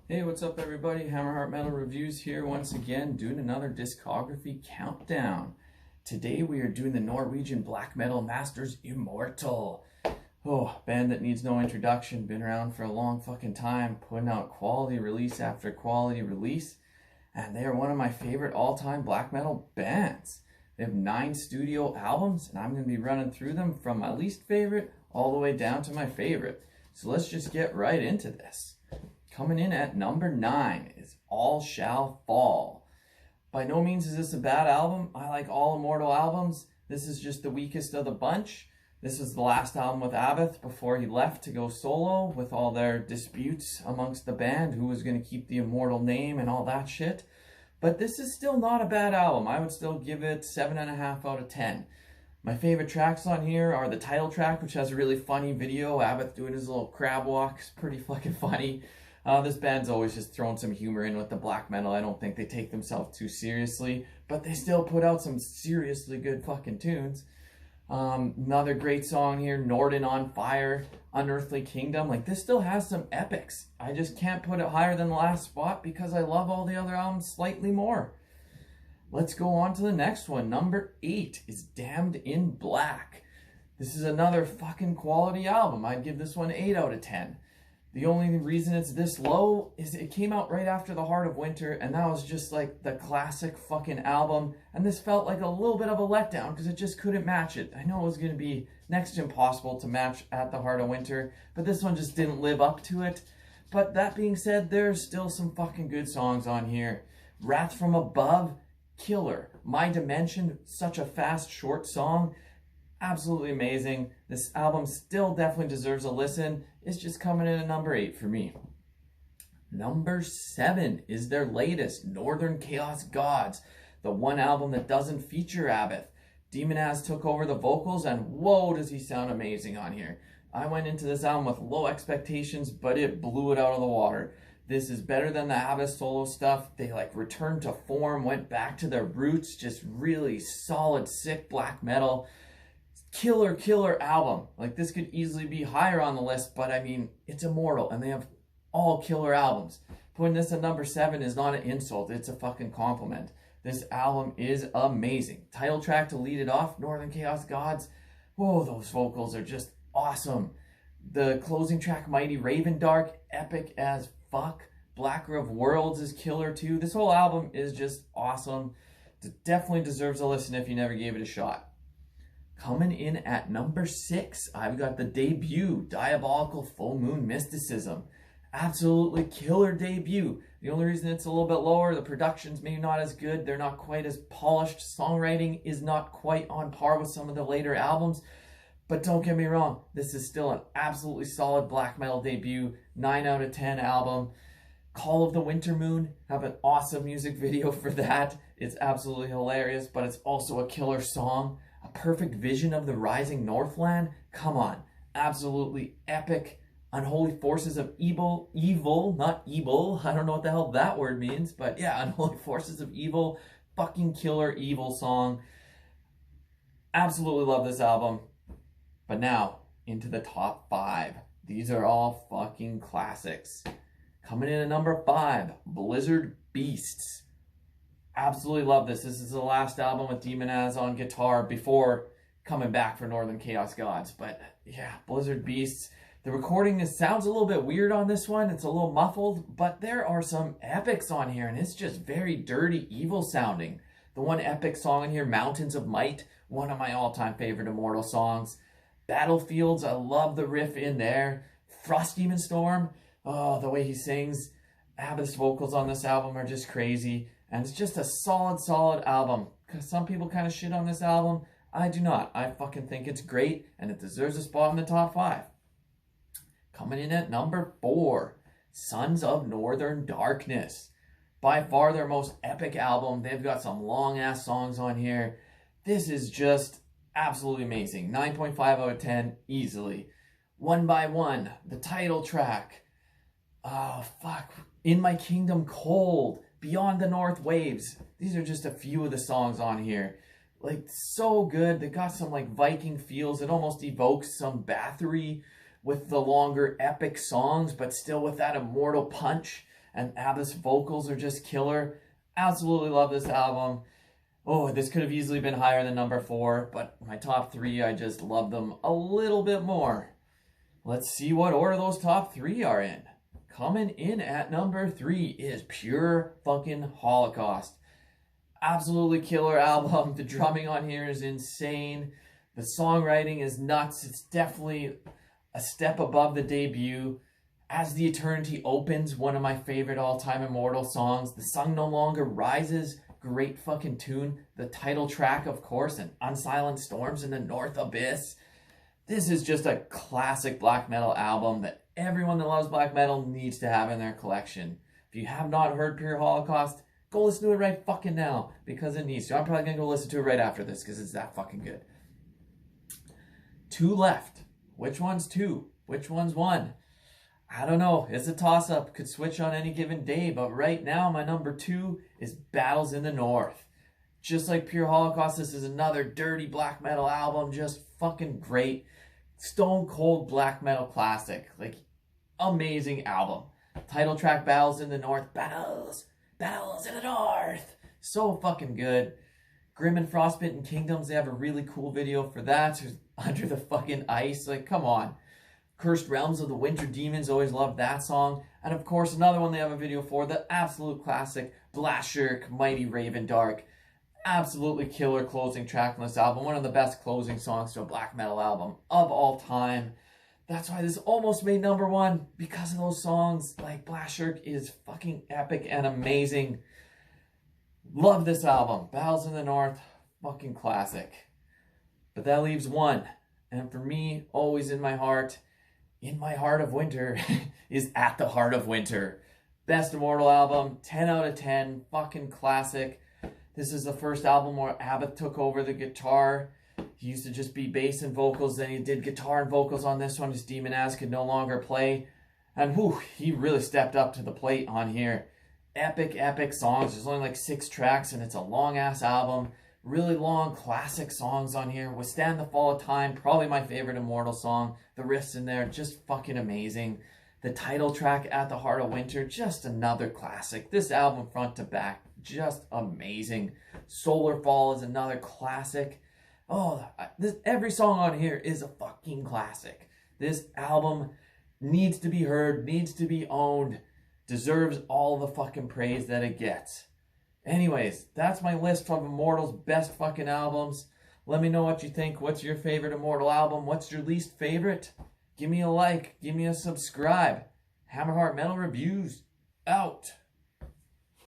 Hey, what's up everybody? Hammerheart Metal Reviews here once again, doing another discography countdown. Today we are doing the Norwegian black metal masters Immortal. Oh, band that needs no introduction, been around for a long fucking time, putting out quality release after quality release, and they are one of my favorite all-time black metal bands. They have 9 studio albums, and I'm going to be running through them from my least favorite all the way down to my favorite. So let's just get right into this. Coming in at number 9 is All Shall Fall. By no means is this a bad album. I like all Immortal albums. This is just the weakest of the bunch. This is the last album with Abbath before he left to go solo with all their disputes amongst the band, who was going to keep the Immortal name and all that shit. But this is still not a bad album. I would still give it 7.5 out of 10. My favorite tracks on here are the title track, which has a really funny video. Abbath doing his little crab walk is pretty fucking funny. This band's always just thrown some humor in with the black metal. I don't think they take themselves too seriously, but they still put out some seriously good fucking tunes. Another great song here, Norden on Fire, Unearthly Kingdom. Like, this still has some epics. I just can't put it higher than the last spot because I love all the other albums slightly more. Let's go on to the next one. Number 8 is Damned in Black. This is another fucking quality album. I'd give this one 8 out of 10. The only reason it's this low is it came out right after The Heart of Winter, and that was just like the classic fucking album. And this felt like a little bit of a letdown because it just couldn't match it. I know it was going to be next to impossible to match At the Heart of Winter, but this one just didn't live up to it. But that being said, there's still some fucking good songs on here. Wrath from Above, killer. My Dimension, such a fast, short song. Absolutely amazing. This album still definitely deserves a listen. It's just coming in at number 8 for me. Number 7 is their latest, Northern Chaos Gods, the one album that doesn't feature Abbath. Demonaz took over the vocals, and whoa, does he sound amazing on here. I went into this album with low expectations, but it blew it out of the water. This is better than the Abbath solo stuff. They returned to form, went back to their roots, just really solid, sick black metal. Killer album. Like, this could easily be higher on the list, but I mean, it's Immortal and they have all killer albums. Putting this at number 7 is not an insult, it's a fucking compliment. This album is amazing. Title track to lead it off, Northern Chaos Gods. Whoa, those vocals are just awesome. The closing track, Mighty Raven Dark, epic as fuck. Blacker of Worlds is killer too. This whole album is just awesome. It definitely deserves a listen if you never gave it a shot. Coming in at number 6, I've got the debut, Diabolical Full Moon Mysticism. Absolutely killer debut. The only reason it's a little bit lower, the production's maybe not as good, they're not quite as polished, songwriting is not quite on par with some of the later albums, but don't get me wrong, this is still an absolutely solid black metal debut, 9 out of 10 album. Call of the Winter Moon, have an awesome music video for that. It's absolutely hilarious, but it's also a killer song. A perfect vision of the rising Northland. Come on, absolutely epic. Unholy Forces of Evil, not evil. I don't know what the hell that word means, but yeah, Unholy Forces of Evil, fucking killer evil song. Absolutely love this album. But now, into the top 5. These are all fucking classics. Coming in at number 5, Blizzard Beasts. Absolutely love this. This is the last album with Demonaz on guitar before coming back for Northern Chaos Gods. But yeah, Blizzard Beasts. The recording sounds a little bit weird on this one. It's a little muffled, but there are some epics on here, and it's just very dirty, evil sounding. The one epic song in here, Mountains of Might, one of my all-time favorite Immortal songs. Battlefields, I love the riff in there. Frost Demon Storm, oh, the way he sings. Abbath's vocals on this album are just crazy. And it's just a solid album. Because some people kind of shit on this album. I do not. I fucking think it's great. And it deserves a spot in the top 5. Coming in at number 4. Sons of Northern Darkness. By far their most epic album. They've got some long ass songs on here. This is just absolutely amazing. 9.5 out of 10 easily. One by One. The title track. Oh fuck. In My Kingdom Cold. Beyond the North Waves. These are just a few of the songs on here. Like, so good. They got some Viking feels. It almost evokes some Bathory with the longer epic songs, but still with that Immortal punch. and ABBA's vocals are just killer. Absolutely love this album. Oh, this could have easily been higher than number 4, but my top 3, I just love them a little bit more. Let's see what order those top 3 are in. Coming in at number 3 is Pure fucking Holocaust. Absolutely killer album. The drumming on here is insane. The songwriting is nuts. It's definitely a step above the debut. As the Eternity opens, one of my favorite all-time Immortal songs. The Sun No Longer Rises, great fucking tune. The title track, of course, and Unsilent Storms in the North Abyss. This is just a classic black metal album that everyone that loves black metal needs to have in their collection. If you have not heard Pure Holocaust, go listen to it right fucking now, because it needs to. I'm probably going to go listen to it right after this, because it's that fucking good. 2 left. Which one's 2? Which one's 1? I don't know. It's a toss-up. Could switch on any given day, but right now my number 2 is Battles in the North. Just like Pure Holocaust, this is another dirty black metal album. Just fucking great. Stone cold black metal classic. Like, amazing album. Title track, Battles in the North. Battles in the North. So fucking good. Grim and Frostbitten Kingdoms, they have a really cool video for that. Under the fucking ice. Like, come on. Cursed Realms of the Winter Demons, always loved that song. And of course, another one they have a video for, the absolute classic, Blashirk, Mighty Raven Dark. Absolutely killer closing track on this album. One of the best closing songs to a black metal album of all time. That's why this almost made number 1, because of those songs. Like, Blashirk is fucking epic and amazing. Love this album. Battles in the North, fucking classic. But that leaves 1. And for me, always in my heart of winter, is At the Heart of Winter. Best Immortal album, 10 out of 10, fucking classic. This is the first album where ABBA took over the guitar. He used to just be bass and vocals, then he did guitar and vocals on this one. His demon ass could no longer play. And whew, he really stepped up to the plate on here. Epic, epic songs. There's only like 6 tracks and it's a long ass album. Really long classic songs on here. Withstand the Fall of Time, probably my favorite Immortal song. The riffs in there, just fucking amazing. The title track, At the Heart of Winter, just another classic. This album front to back, just amazing. Solar Fall is another classic. Oh, every song on here is a fucking classic. This album needs to be heard, needs to be owned, deserves all the fucking praise that it gets. Anyways, that's my list of Immortal's best fucking albums. Let me know what you think. What's your favorite Immortal album? What's your least favorite? Give me a like. Give me a subscribe. Hammerheart Metal Reviews out.